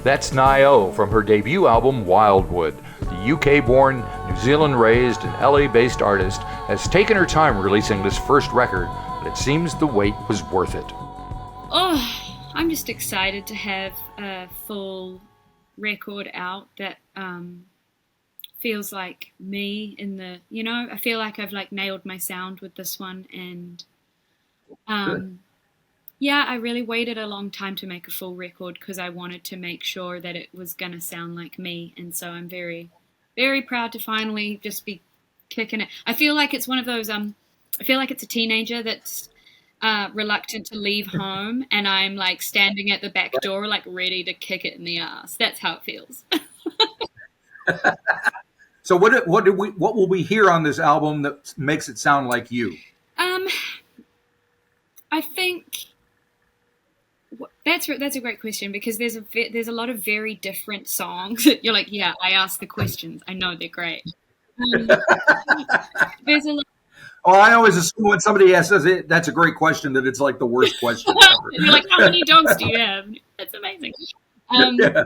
That's Nio from her debut album Wildwood. The UK-born, New Zealand-raised, and LA-based artist has taken her time releasing this first record, but it seems the wait was worth it. Oh, I'm just excited to have a full record out that feels like me in the, I feel like I've like nailed my sound with this one, and yeah, I really waited a long time to make a full record because I wanted to make sure that it was going to sound like me. And so I'm very, very proud to finally just be kicking it. I feel like it's one of those, I feel like it's a teenager that's reluctant to leave home, and I'm like standing at the back door, like ready to kick it in the ass. That's how it feels. So what will we hear on this album that makes it sound like you? I think that's a great question, because there's a lot of very different songs. You're like, yeah, I asked the questions. I know they're great. There's a lot. Oh, I always assume when somebody says it, that's a great question, that it's like the worst question ever. You're like, how many dogs do you have? That's amazing. Yeah.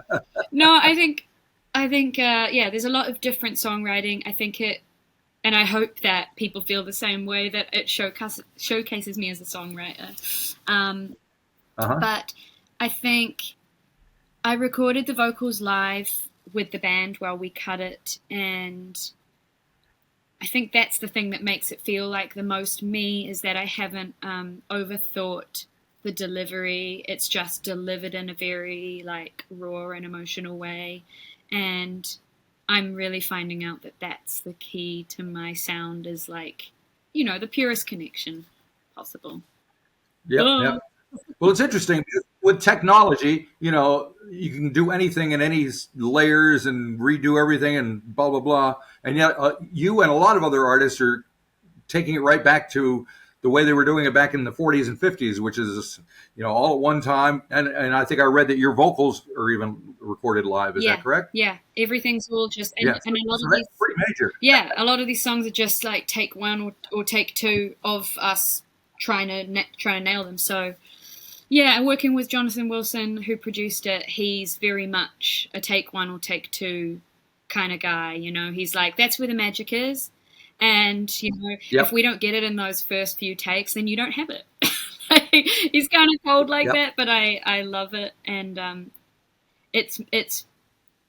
No, I think yeah, there's a lot of different songwriting. I think and I hope that people feel the same way, that it showcases me as a songwriter. But I think I recorded the vocals live with the band while we cut it, and I think that's the thing that makes it feel like the most me, is that I haven't overthought the delivery. It's just delivered in a very like raw and emotional way, and I'm really finding out that that's the key to my sound, is like, the purest connection possible. Yeah. Well, it's interesting with technology. You can do anything in any layers and redo everything and blah blah blah. And yet, you and a lot of other artists are taking it right back to the way they were doing it back in the 40s and 50s, which is, all at one time. And I think I read that your vocals are even recorded live. Is that correct? Yeah, everything's all just, and a lot so of that's pretty major. Yeah, a lot of these songs are just like take one or take two of us trying to nail them. So yeah, and working with Jonathan Wilson, who produced it, he's very much a take one or take two kind of guy. He's like, that's where the magic is. And, if we don't get it in those first few takes, then you don't have it. He's kind of cold like that, but I love it. And it's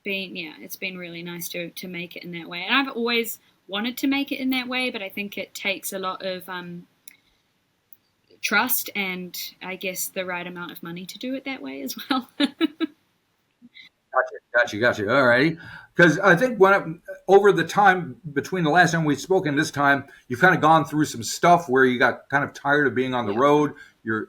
been really nice to make it in that way. And I've always wanted to make it in that way, but I think it takes a lot of trust and, I guess, the right amount of money to do it that way as well. Gotcha. All righty. Because I think over the time between the last time we spoke and this time, you've kind of gone through some stuff where you got kind of tired of being on the road. You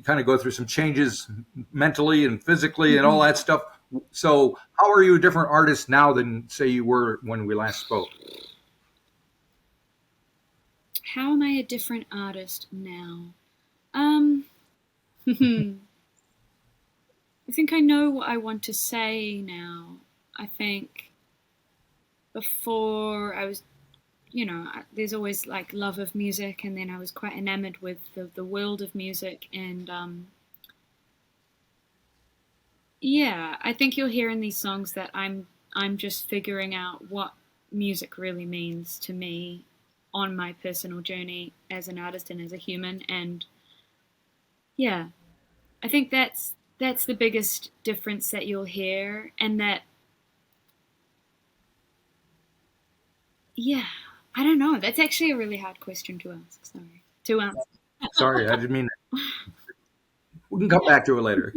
kind of go through some changes mentally and physically and all that stuff. So how are you a different artist now than, say, you were when we last spoke? How am I a different artist now? I think I know what I want to say now. I think before I was, there's always like love of music, and then I was quite enamored with the world of music, and I think you'll hear in these songs that I'm just figuring out what music really means to me on my personal journey as an artist and as a human. And yeah, I think that's the biggest difference that you'll hear. And that, I don't know. That's actually a really hard question to ask. To answer. Sorry, I didn't mean that. We can come back to it later.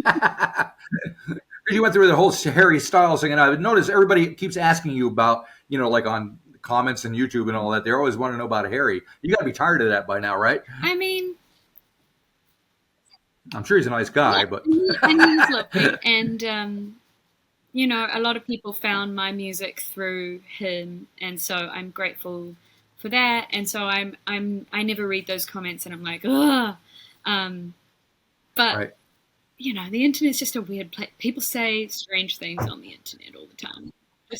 You went through the whole Harry Styles thing, and I've noticed everybody keeps asking you about, like on comments and YouTube and all that. They always want to know about Harry. You got to be tired of that by now, right? I mean, I'm sure he's a nice guy, but and he's lovely. And a lot of people found my music through him, and so I'm grateful for that. And so I never read those comments, and I'm like, ugh. But right. The internet's just a weird place. People say strange things on the internet all the time.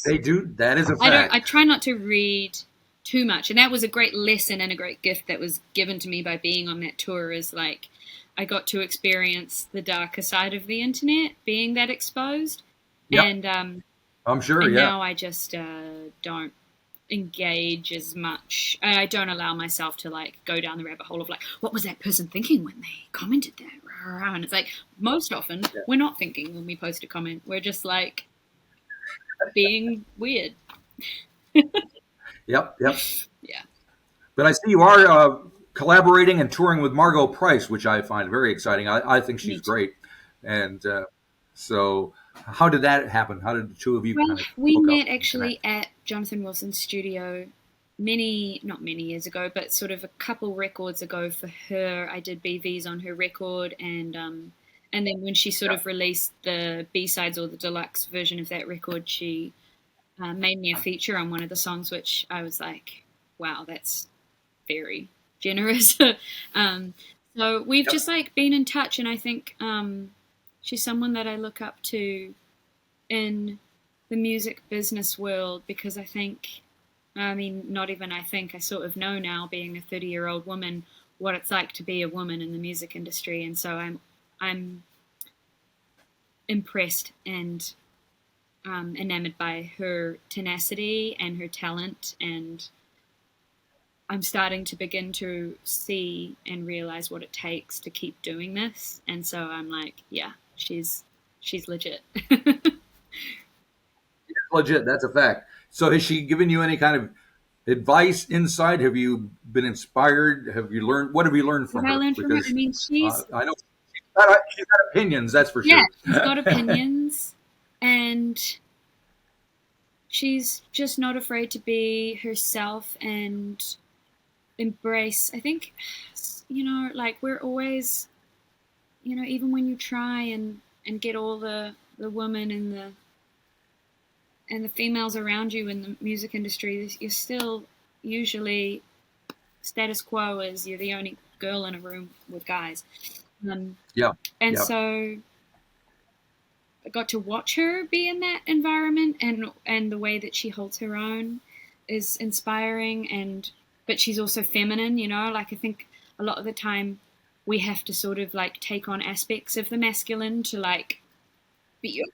They do. That is a fact. I try not to read too much, and that was a great lesson and a great gift that was given to me by being on that tour. Is like, I got to experience the darker side of the internet, being that exposed. Yep. And I'm sure. and Yeah. now I just don't engage as much. I don't allow myself to like go down the rabbit hole of like, what was that person thinking when they commented that? And it's like, most often we're not thinking when we post a comment. We're just like being weird. Yep. Yeah. But I see you are collaborating and touring with Margo Price, which I find very exciting. I think she's great. And so how did that happen? How did the two of you kind of we hook met up actually at Jonathan Wilson's studio not many years ago, but sort of a couple records ago for her. I did BVs on her record, and then when she sort of released the B-sides or the deluxe version of that record, she made me a feature on one of the songs, which I was like, wow, that's very generous. So we've just like been in touch, and I think she's someone that I look up to in the music business world, because I think, I mean, not even I think, I sort of know now, being a 30-year-old woman, what it's like to be a woman in the music industry. And so I'm impressed and enamored by her tenacity and her talent, and I'm starting to begin to see and realize what it takes to keep doing this. And so I'm like, yeah, she's legit. Legit, that's a fact. So has she given you any kind of advice, insight? Have you been inspired? Have you learned? What have you learned from her? I learned from her. I mean, I know she's got opinions, that's for sure. Yeah, she's got opinions, and she's just not afraid to be herself and embrace. I think, like we're always, even when you try and get all the women and the females around you in the music industry, you're still usually status quo as you're the only girl in a room with guys. So I got to watch her be in that environment, and the way that she holds her own is inspiring, but she's also feminine, like I think a lot of the time we have to sort of like take on aspects of the masculine to like be up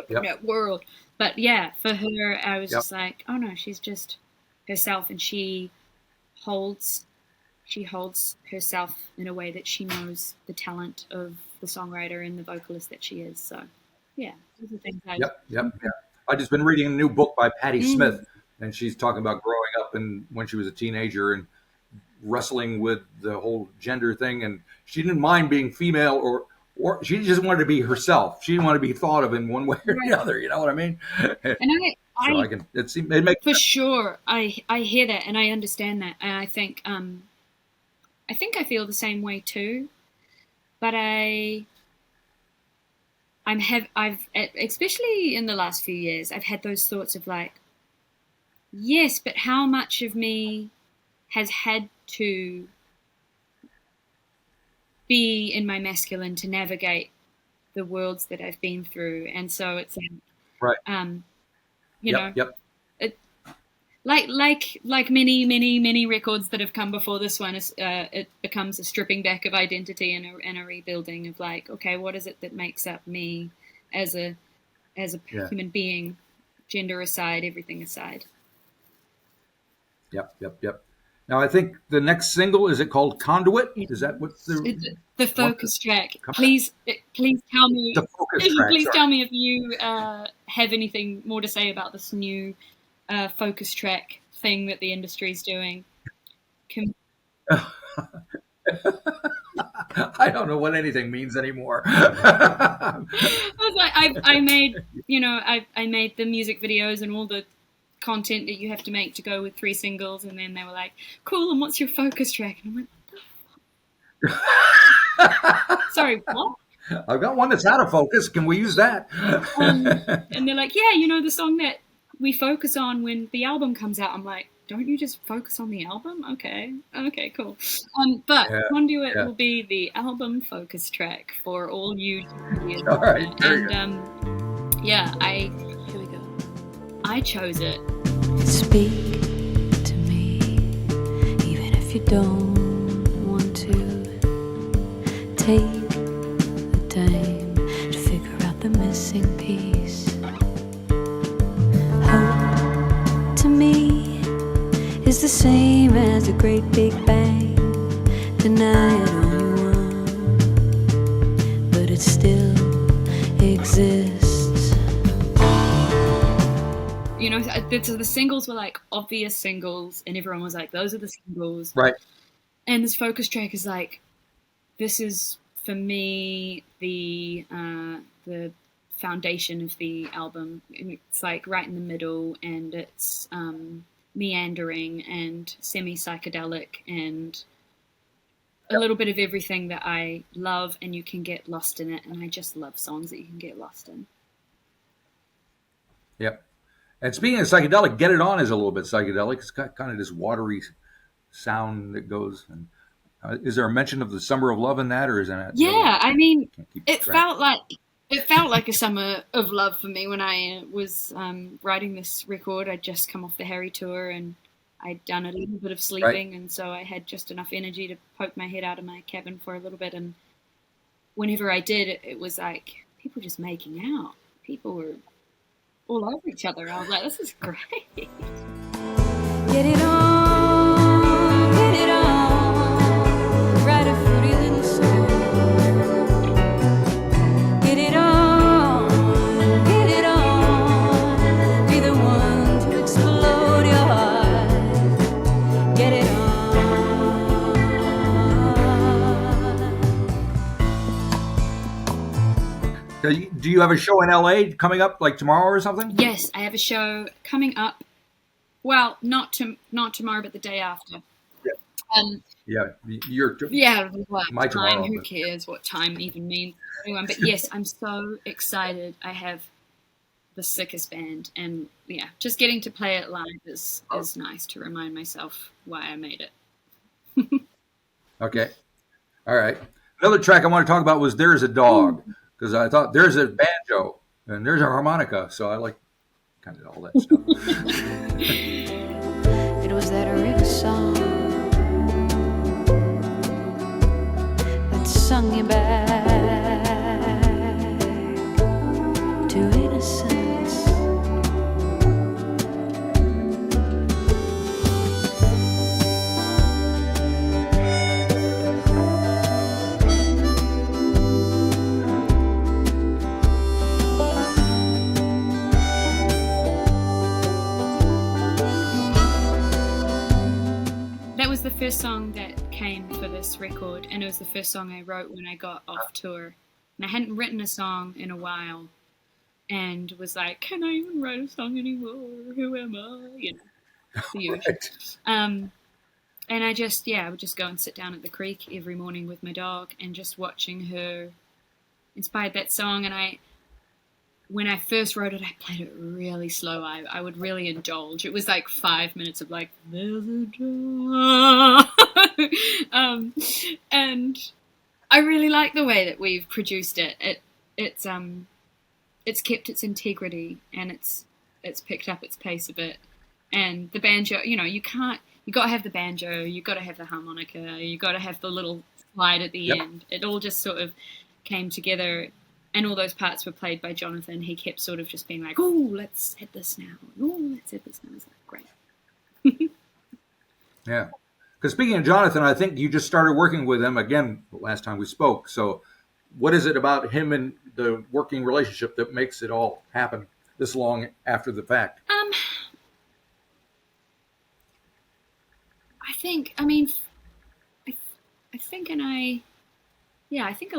in that world. But yeah, for her, I was just like, oh no, she's just herself, and she holds herself in a way that she knows the talent of the songwriter and the vocalist that she is. So yeah, those are things I've just been reading a new book by Patti Smith, and she's talking about growing up and when she was a teenager and wrestling with the whole gender thing, and she didn't mind being female or she just wanted to be herself. She didn't want to be thought of in one way or the other. You know what I mean? And it makes for sure. I hear that and I understand that, and I think I feel the same way too. But I've especially in the last few years, I've had those thoughts of like, yes, but how much of me has had to be in my masculine to navigate the worlds that I've been through. And so it's right. Like many records that have come before this one, it becomes a stripping back of identity and a rebuilding of like, okay, what is it that makes up me as a human being, gender aside, everything aside. Yep. Now I think the next single, is it called Conduit? Is that what the focus track? Please tell me. The focus track. Please tell me if you have anything more to say about this new focus track thing that the industry's doing. I don't know what anything means anymore. I was like, I made the music videos and all the content that you have to make to go with 3 singles, and then they were like, cool, and what's your focus track? And I'm like, what the fuck? Sorry, what? I've got one that's out of focus. Can we use that? And they're like, yeah, the song that we focus on when the album comes out. I'm like, don't you just focus on the album? Okay, cool. But Conduit will be the album focus track for all you. All right, and here we go. I chose it. Speak to me, even if you don't want to. take the time to figure out the missing piece. Hope to me is the same as a great big bang. Deny it all you want, but it still exists. You know, so the singles were like obvious singles, and everyone was like, those are the singles. Right. And this focus track is like, this is for me the foundation of the album. It's like right in the middle, and it's meandering and semi-psychedelic and a little bit of everything that I love, and you can get lost in it. And I just love songs that you can get lost in. Yep. And speaking of psychedelic, Get It On is a little bit psychedelic. It's got kind of this watery sound that goes. And is there a mention of the Summer of Love in that, or is that? Yeah, I mean, it track? felt like a summer of love for me when I was writing this record. I'd just come off the Harry tour, and I'd done a little bit of sleeping, Right. and so I had just enough energy to poke my head out of my cabin for a little bit. And whenever I did, it was like people just making out. People were all over each other. I was like, this is great. Get it on, write a fruity little song. Get it on, be the one to explode your heart. Get it on. Do you have a show in LA coming up like tomorrow or something? Yes, I have a show coming up. Well, not tomorrow, but the day after. Yeah. Yeah, what My time? tomorrow, Who but- cares what time even means? Anyone, but yes, I'm so excited. I have the sickest band, and yeah, just getting to play it live is nice to remind myself why I made it. Okay. All right. Another track I want to talk about was There's a Dog, because I thought there's a banjo and there's a harmonica, so I like kind of all that stuff. It was that river song that sung you back to innocence. That was the first song that came for this record, and it was the first song I wrote when I got off tour. And I hadn't written a song in a while, and was like, can I even write a song anymore? Who am I? You know, the usual. Right. And I would just go and sit down at the creek every morning with my dog, and just watching her inspired that song. And when I first wrote it, I played it really slow. I would really indulge. It was like 5 minutes of like, there's a dog. And I really like the way that we've produced it. It's kept its integrity, and it's picked up its pace a bit. And the banjo, you got to have the banjo, you got to have the harmonica, you got to have the little slide at the end. It all just sort of came together. And all those parts were played by Jonathan. He kept sort of just being like, oh, let's hit this now. Oh, let's hit this now. It's like, great. Yeah. Because speaking of Jonathan, I think you just started working with him again last time we spoke. So what is it about him and the working relationship that makes it all happen this long after the fact? I think a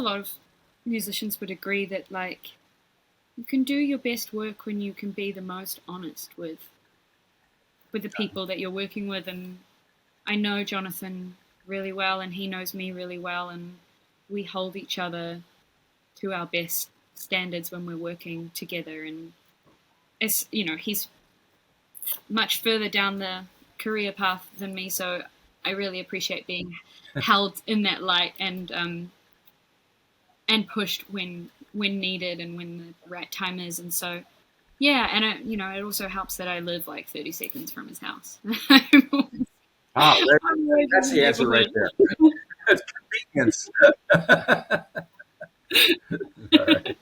lot of musicians would agree that, like, you can do your best work when you can be the most honest with the people that you're working with. And I know Jonathan really well, and he knows me really well, and we hold each other to our best standards when we're working together. And as you know, he's much further down the career path than me, so I really appreciate being held in that light and pushed when needed and when the right time is. And so, yeah, and it also helps that I live like 30 seconds from his house. That's the answer right there. It's audience. All right.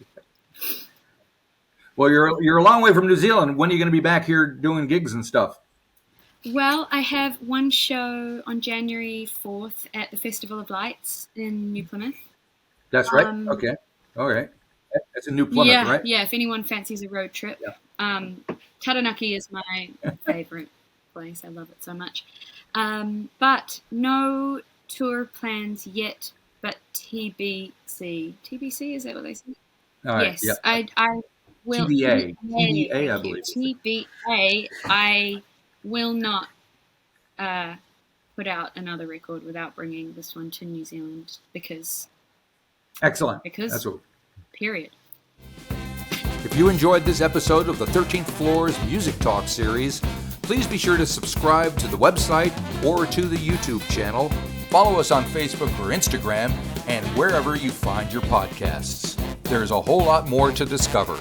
Well, you're a long way from New Zealand. When are you going to be back here doing gigs and stuff? Well, I have one show on January 4th at the Festival of Lights in New Plymouth. That's right. Okay. All right. That's in New Plymouth, right? Yeah, if anyone fancies a road trip. Yeah. Taranaki is my favorite place. I love it so much. But no tour plans yet, but TBC. TBC, is that what they say? All right. Yes. Yep. I will. TBA, I believe. TBA, I will not put out another record without bringing this one to New Zealand because... Excellent. Because, period. If you enjoyed this episode of the 13th Floor's Music Talk series, please be sure to subscribe to the website or to the YouTube channel. Follow us on Facebook or Instagram and wherever you find your podcasts. There's a whole lot more to discover.